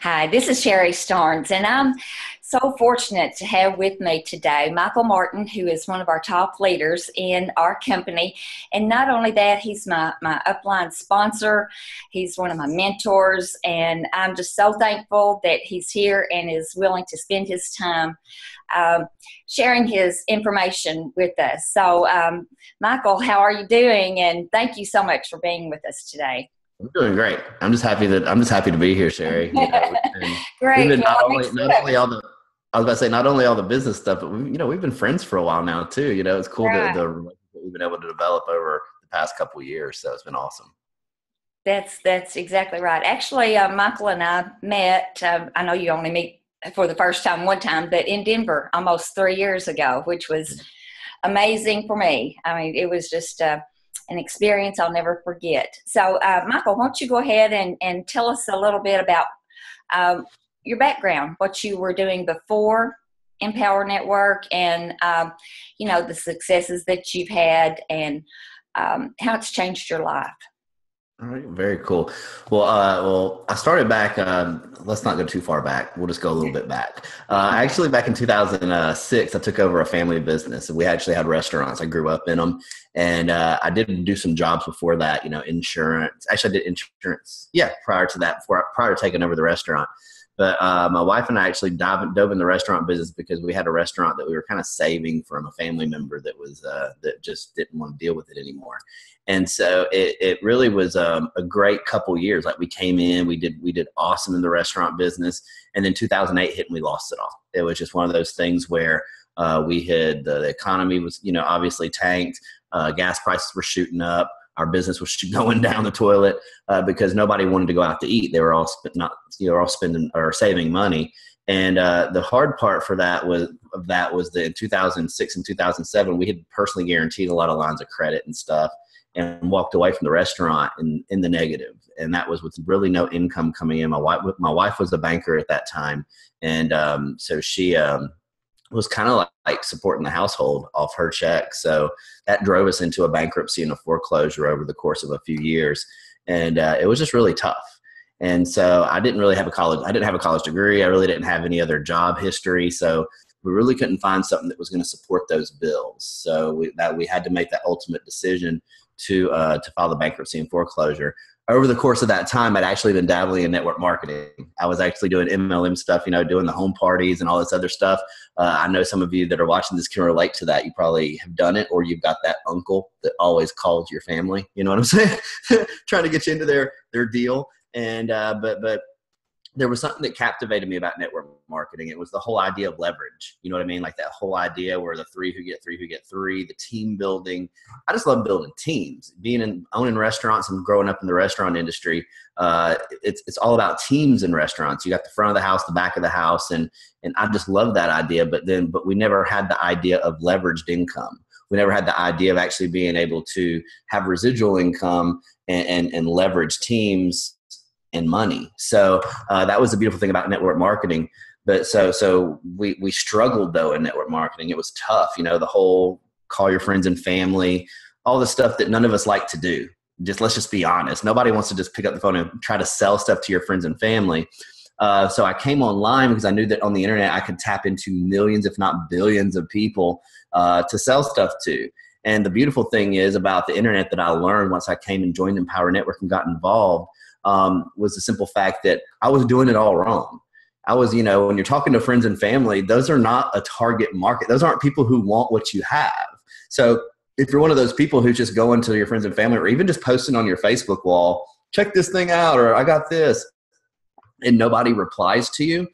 Hi, this is Sherry Starnes, and I'm so fortunate to have with me today Michael Martin, who is one of our top leaders in our company. And not only that, he's my upline sponsor. He's one of my mentors, and I'm just so thankful that he's here and is willing to spend his time um, sharing his information with us. So, Michael, how are you doing? And thank you so much for being with us today. I'm doing great. I'm just happy to be here, Sherry. We've Great. been Well, I'm excited. I was about to say not only all the business stuff, but we've been friends for a while now too. It's cool the Right. relationship we've been able to develop over the past couple of years. So it's been awesome. That's exactly right. Actually, Michael and I met. I know you only meet for the first time one time, but in Denver almost 3 years ago, which was amazing for me. I mean, it was just an experience I'll never forget. So, Michael, why don't you go ahead and tell us a little bit about your background, what you were doing before Empower Network, and the successes that you've had, and how it's changed your life. All right, very cool. Well, I started back. Let's not go too far back. We'll just go a little bit back. Actually, back in 2006, I took over a family business. We actually had restaurants. I grew up in them, and I did do some jobs before that. Insurance. Actually, I did insurance. Yeah, prior to that, prior to taking over the restaurant. But my wife and I actually dove in the restaurant business because we had a restaurant that we were kind of saving from a family member that just didn't want to deal with it anymore. And so it really was a great couple years. Like we came in, we did awesome in the restaurant business, and then 2008 hit and we lost it all. It was just one of those things where we had the economy was obviously tanked, gas prices were shooting up. Our business was going down the toilet because nobody wanted to go out to eat. They were all spending or saving money. And the hard part for that was that in 2006 and 2007, we had personally guaranteed a lot of lines of credit and stuff, and walked away from the restaurant in the negative. And that was with really no income coming in. My wife was a banker at that time, and so she was kind of like supporting the household off her check. So that drove us into a bankruptcy and a foreclosure over the course of a few years. And it was just really tough. And so I didn't have a college degree. I really didn't have any other job history. So we really couldn't find something that was going to support those bills. So we had to make that ultimate decision to file the bankruptcy and foreclosure. Over the course of that time, I'd actually been dabbling in network marketing. I was actually doing MLM stuff, doing the home parties and all this other stuff. I know some of you that are watching this can relate to that. You probably have done it, or you've got that uncle that always calls your family. You know what I'm saying? Trying to get you into their deal. And but there was something that captivated me about network marketing. It was the whole idea of leverage. You know what I mean? Like that whole idea where the three who get three, the team building. I just love building teams. Owning restaurants and growing up in the restaurant industry, it's all about teams in restaurants. You got the front of the house, the back of the house, and I just love that idea. But we never had the idea of leveraged income. We never had the idea of actually being able to have residual income and leverage teams and money. So that was the beautiful thing about network marketing. But so we struggled though in network marketing. It was tough, the whole call your friends and family, all the stuff that none of us like to do. Let's just be honest. Nobody wants to just pick up the phone and try to sell stuff to your friends and family. So I came online because I knew that on the internet I could tap into millions, if not billions of people to sell stuff to. And the beautiful thing is about the internet that I learned once I came and joined Empower Network and got involved was the simple fact that I was doing it all wrong. I was, when you're talking to friends and family, those are not a target market. Those aren't people who want what you have. So if you're one of those people who's just going to your friends and family, or even just posting on your Facebook wall, check this thing out, or I got this, and nobody replies to you,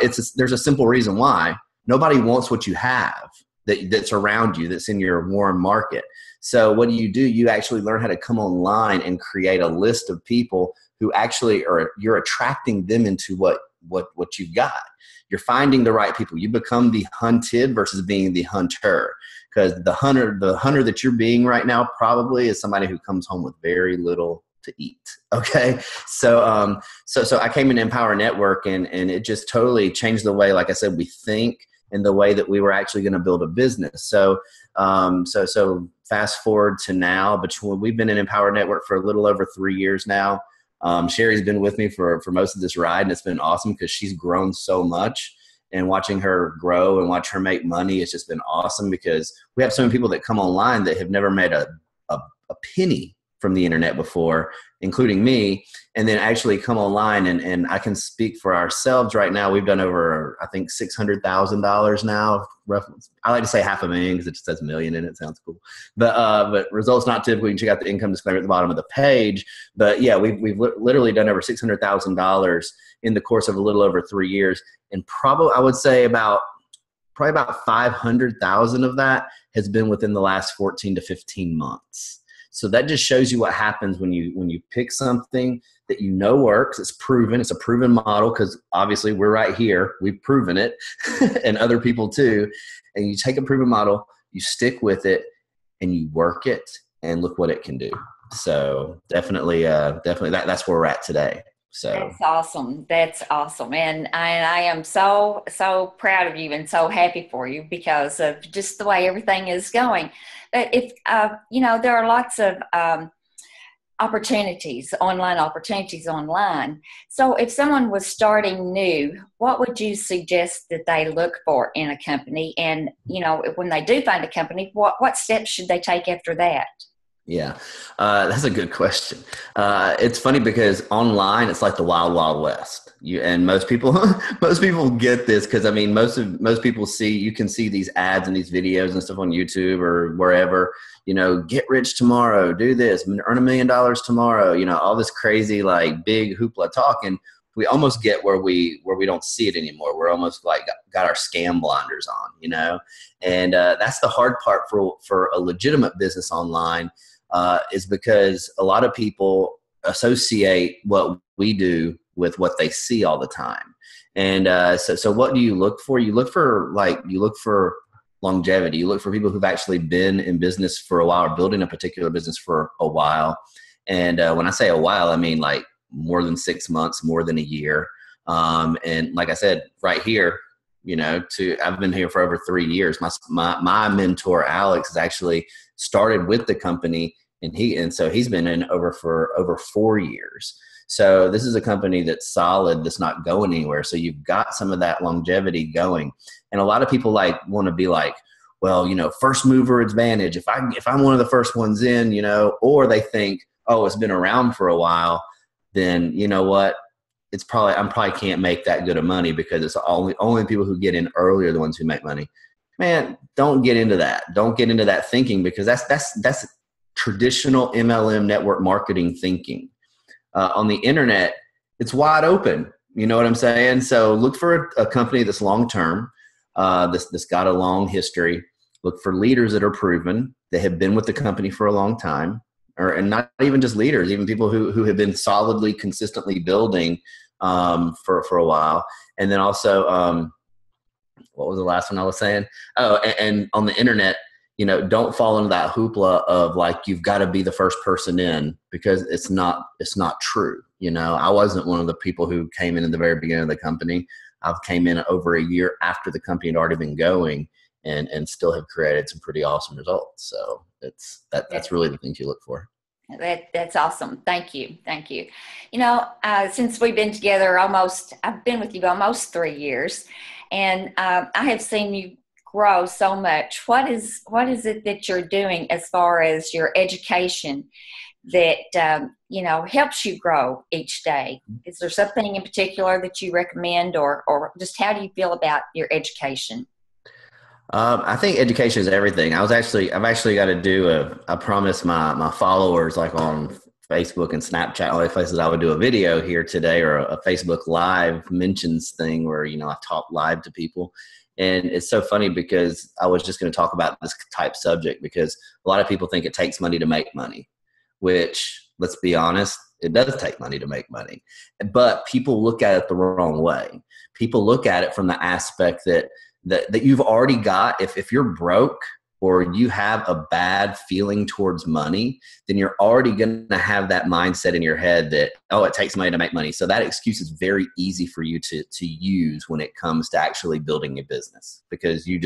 there's a simple reason why. Nobody wants what you have that's around you, that's in your warm market. So what do? You actually learn how to come online and create a list of people who actually you're attracting them into what you've got. You're finding the right people. You become the hunted versus being the hunter, because the hunter that you're being right now probably is somebody who comes home with very little to eat. Okay. So I came in Empower Network and it just totally changed the way, like I said, we think, and the way that we were actually going to build a business. So fast forward to now, we've been in Empower Network for a little over 3 years now. Sherry's been with me for most of this ride, and it's been awesome because she's grown so much. And watching her grow and watch her make money, it's just been awesome because we have so many people that come online that have never made a penny from the internet before, including me, and then actually come online. And I can speak for ourselves right now. We've done over, I think, $600,000 now. I like to say $500,000 because it just says million in it. Sounds cool. But results not typical. You can check out the income disclaimer at the bottom of the page. But yeah, we've literally done over $600,000 in the course of a little over 3 years. And probably, I would say probably about 500,000 of that has been within the last 14 to 15 months. So that just shows you what happens when you pick something that you know works. It's proven. It's a proven model because obviously we're right here. We've proven it and other people too. And you take a proven model, you stick with it, and you work it, and look what it can do. So definitely that's where we're at today. So that's awesome. That's awesome. And I am so proud of you and so happy for you because of just the way everything is going. But if, there are lots of online opportunities online. So if someone was starting new, what would you suggest that they look for in a company? And, when they do find a company, what steps should they take after that? Yeah, that's a good question. It's funny because online it's like the wild, wild west. And most people get this because most people you can see these ads and these videos and stuff on YouTube or wherever. Get rich tomorrow, do this, earn $1 million tomorrow. All this crazy like big hoopla talk, and we almost get where we don't see it anymore. We're almost like got our scam blinders on, and that's the hard part for a legitimate business online. Is because a lot of people associate what we do with what they see all the time. And so what do you look for? You look for longevity. You look for people who've actually been in business for a while or building a particular business for a while. And when I say a while, I mean like more than 6 months, more than a year. And like I said, right here, I've been here for over 3 years. My mentor, Alex, has actually started with the company, and so he's been in for over 4 years. So this is a company that's solid, that's not going anywhere. So you've got some of that longevity going. And a lot of people want to be like, well, first mover advantage. If I'm one of the first ones in, or they think, oh, it's been around for a while, then you know what? I probably can't make that good of money because it's only people who get in early are the ones who make money. Man, don't get into that. Don't get into that thinking because that's traditional MLM network marketing thinking. On the internet, it's wide open. You know what I'm saying? So look for a company that's long-term, that's got a long history. Look for leaders that are proven, that have been with the company for a long time, and not even just leaders, even people who have been solidly, consistently building for a while. And then also, what was the last one I was saying? Oh, and on the internet, don't fall into that hoopla of like, you've got to be the first person in, because it's not true. I wasn't one of the people who came in the very beginning of the company. I've came in over a year after the company had already been going and still have created some pretty awesome results. So that's really the things you look for. That's awesome. Thank you. Since we've been together I've been with you almost 3 years, and I have seen you grow so much. What is it that you're doing as far as your education that helps you grow each day? Is there something in particular that you recommend, or just how do you feel about your education? I think education is everything. I've actually got to do I promised my followers, like on Facebook and Snapchat, all the places, I would do a video here today, or a Facebook Live mentions thing where, I talk live to people. And it's so funny because I was just going to talk about this type subject because a lot of people think it takes money to make money, which, let's be honest, it does take money to make money. But people look at it the wrong way. People look at it from the aspect that you've already got. If you're broke or you have a bad feeling towards money, then you're already going to have that mindset in your head that, oh, it takes money to make money. So that excuse is very easy for you to use when it comes to actually building a business, because you've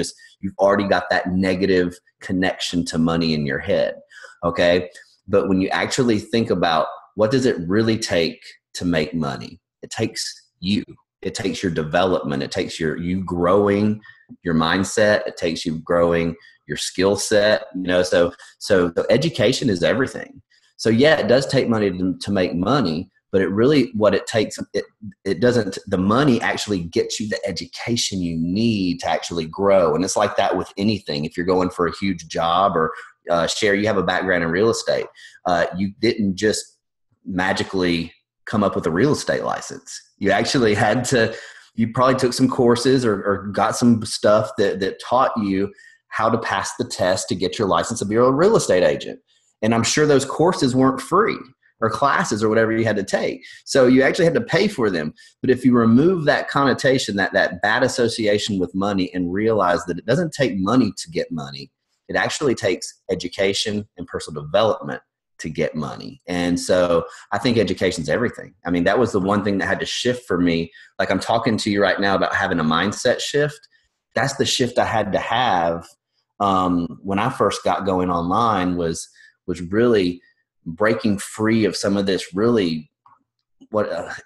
already got that negative connection to money in your head. Okay. But when you actually think about what does it really take to make money? It takes you. It takes your development. It takes you growing your mindset. It takes you growing your skill set. So education is everything. So yeah, it does take money to make money, but what it takes, it doesn't, the money actually gets you the education you need to actually grow. And it's like that with anything. If you're going for a huge job, or Sherry, you have a background in real estate. You didn't just magically come up with a real estate license. You actually you probably took some courses or got some stuff that taught you how to pass the test to get your license to be a real estate agent. And I'm sure those courses weren't free, or classes or whatever you had to take. So you actually had to pay for them. But if you remove that connotation, that bad association with money, and realize that it doesn't take money to get money, it actually takes education and personal development to get money. And so I think education's everything. I mean, that was the one thing that had to shift for me. Like I'm talking to you right now about having a mindset shift. That's the shift I had to have when I first got going online, was really breaking free of some of this really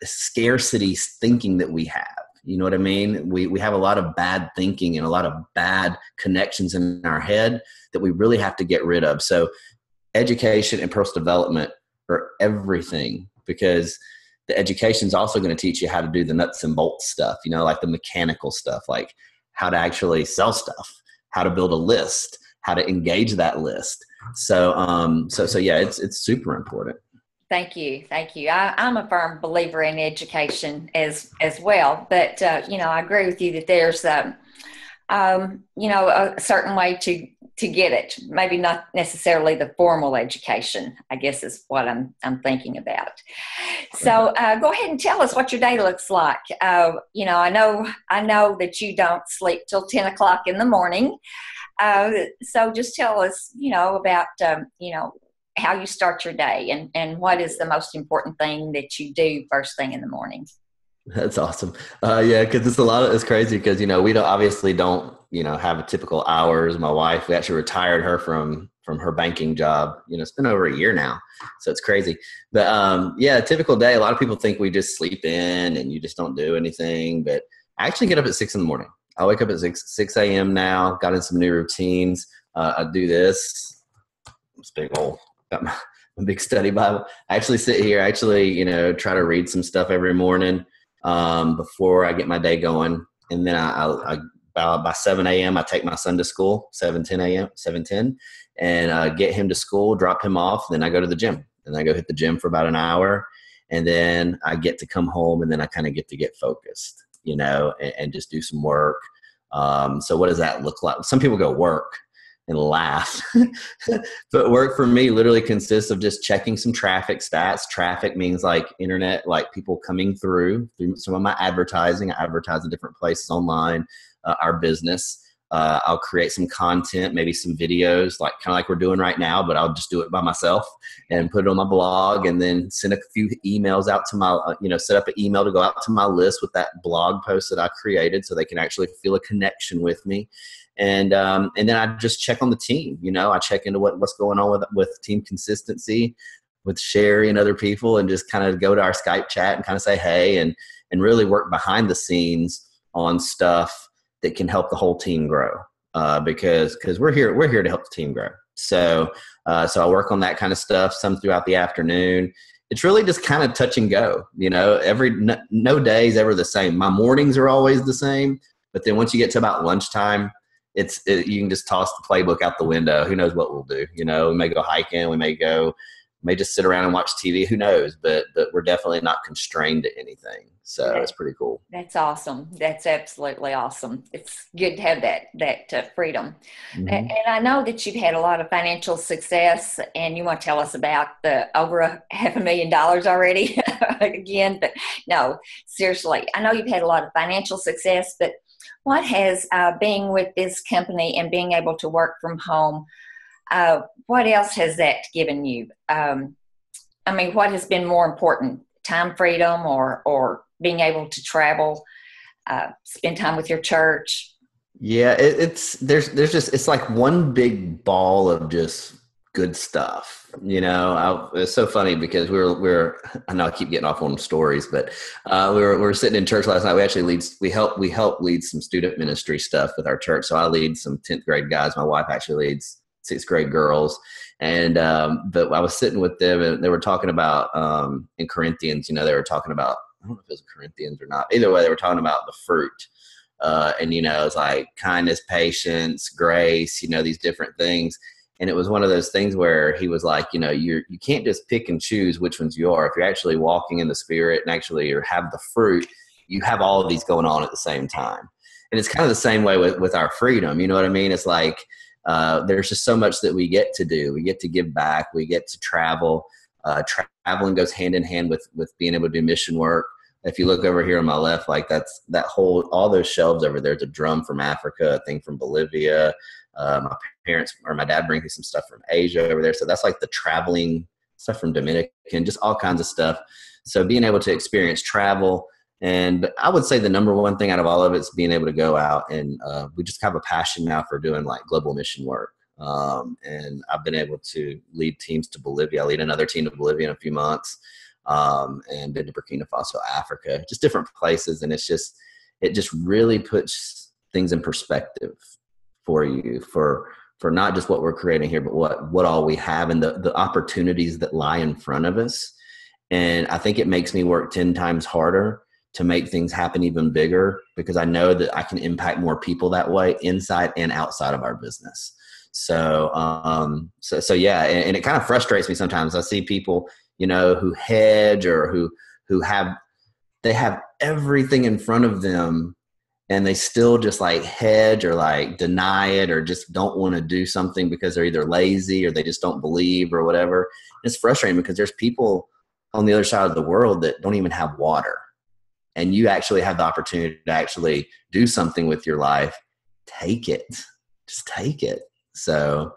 scarcity thinking that we have. You know what I mean? We have a lot of bad thinking and a lot of bad connections in our head that we really have to get rid of. So education and personal development are everything, because the education is also going to teach you how to do the nuts and bolts stuff, like the mechanical stuff, like how to actually sell stuff, how to build a list, how to engage that list. So yeah, it's super important. Thank you. I'm a firm believer in education as well, but I agree with you that there's a certain way to get it. Maybe not necessarily the formal education, I guess, is what I'm thinking about. So go ahead and tell us what your day looks like. I know that you don't sleep till 10 o'clock in the morning. So just tell us, about, how you start your day, and what is the most important thing that you do first thing in the morning. That's awesome. Yeah, because it's crazy because, we obviously don't have a typical hours. My wife, we actually retired her from her banking job. It's been over a year now, so it's crazy. But yeah, a typical day, a lot of people think we just sleep in and you just don't do anything. But I actually get up at 6 a.m. I wake up at 6 a.m. now, got in some new routines. I do this. It's big old, got my big study Bible. I actually sit here, try to read some stuff every morning before I get my day going. And then I by 7 a.m., I take my son to school, 7:10, and get him to school, drop him off. Then I go to the gym, and I go hit the gym for about an hour. And then I get to come home, and then I kind of get focused, and just do some work. So what does that look like? Some people go work and laugh, but work for me literally consists of just checking some traffic stats. Traffic means like internet, like people coming through some of my advertising. I advertise in different places online, our business. I'll create some content, maybe some videos, kind of like we're doing right now, but I'll just do it by myself and put it on my blog, and then send a few emails out to my, set up an email to go out to my list with that blog post that I created, so they can actually feel a connection with me. And then I just check on the team. I check into what's going on with team consistency, with Sherry and other people, and just kind of go to our Skype chat and kind of say, hey, and really work behind the scenes on stuff that can help the whole team grow. Because we're here to help the team grow. So I work on that kind of stuff, some throughout the afternoon. It's really just kind of touch and go, no day is ever the same. My mornings are always the same, but then once you get to about lunchtime, you can just toss the playbook out the window. Who knows what we'll do? We may go hiking, we may just sit around and watch TV. Who knows? But we're definitely not constrained to anything. So it's pretty cool. That's awesome. That's absolutely awesome. It's good to have that freedom. Mm-hmm. And I know that you've had a lot of financial success, and you want to tell us about the over $500,000 already again. But no, seriously, I know you've had a lot of financial success, but what has being with this company and being able to work from home, what else has that given you? What has been more important, time freedom or being able to travel, spend time with your church? Yeah, it's like one big ball of just good stuff. It's so funny because I know I keep getting off on stories, but we were sitting in church last night. We actually we help lead some student ministry stuff with our church. So I lead some 10th grade guys. My wife actually leads 6th grade girls. And but I was sitting with them, and they were talking about in Corinthians, they were talking about, I don't know if it was Corinthians or not. Either way, they were talking about the fruit. And it's like kindness, patience, grace, these different things. And it was one of those things where he was like, you can't just pick and choose which ones you are. If you're actually walking in the Spirit and actually have the fruit, you have all of these going on at the same time. And it's kind of the same way with our freedom. You know what I mean? It's like there's just so much that we get to do. We get to give back. We get to travel. Traveling goes hand in hand with being able to do mission work. If you look over here on my left, like all those shelves over there, there's a drum from Africa, a thing from Bolivia. My dad brings me some stuff from Asia over there. So that's like the traveling stuff from Dominican, just all kinds of stuff. So being able to experience travel, but I would say the number one thing out of all of it is being able to go out, and we just have a passion now for doing like global mission work. And I've been able to lead teams to Bolivia. I lead another team to Bolivia in a few months. And been to Burkina Faso, Africa, just different places. And it just really puts things in perspective for you, for not just what we're creating here, but what all we have and the opportunities that lie in front of us. And I think it makes me work 10 times harder to make things happen even bigger, because I know that I can impact more people that way, inside and outside of our business. So yeah. And it kind of frustrates me sometimes. I see people, who hedge or who have everything in front of them, and they still just like hedge or like deny it, or just don't want to do something because they're either lazy or they just don't believe or whatever. It's frustrating because there's people on the other side of the world that don't even have water, and you actually have the opportunity to actually do something with your life. Take it, just take it. So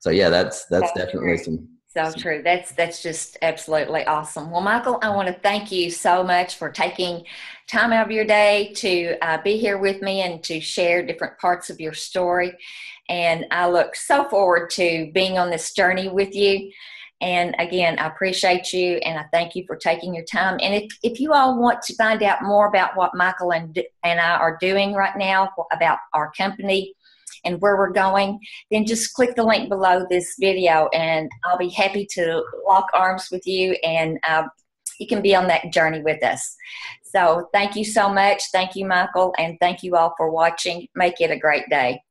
yeah, that's definitely So true. That's just absolutely awesome. Well, Michael, I want to thank you so much for taking time out of your day to be here with me and to share different parts of your story. And I look so forward to being on this journey with you. And again, I appreciate you, and I thank you for taking your time. And if you all want to find out more about what Michael and I are doing right now, about our company and where we're going, then just click the link below this video, and I'll be happy to lock arms with you, and you can be on that journey with us. So thank you so much. Thank you, Michael, and thank you all for watching. Make it a great day.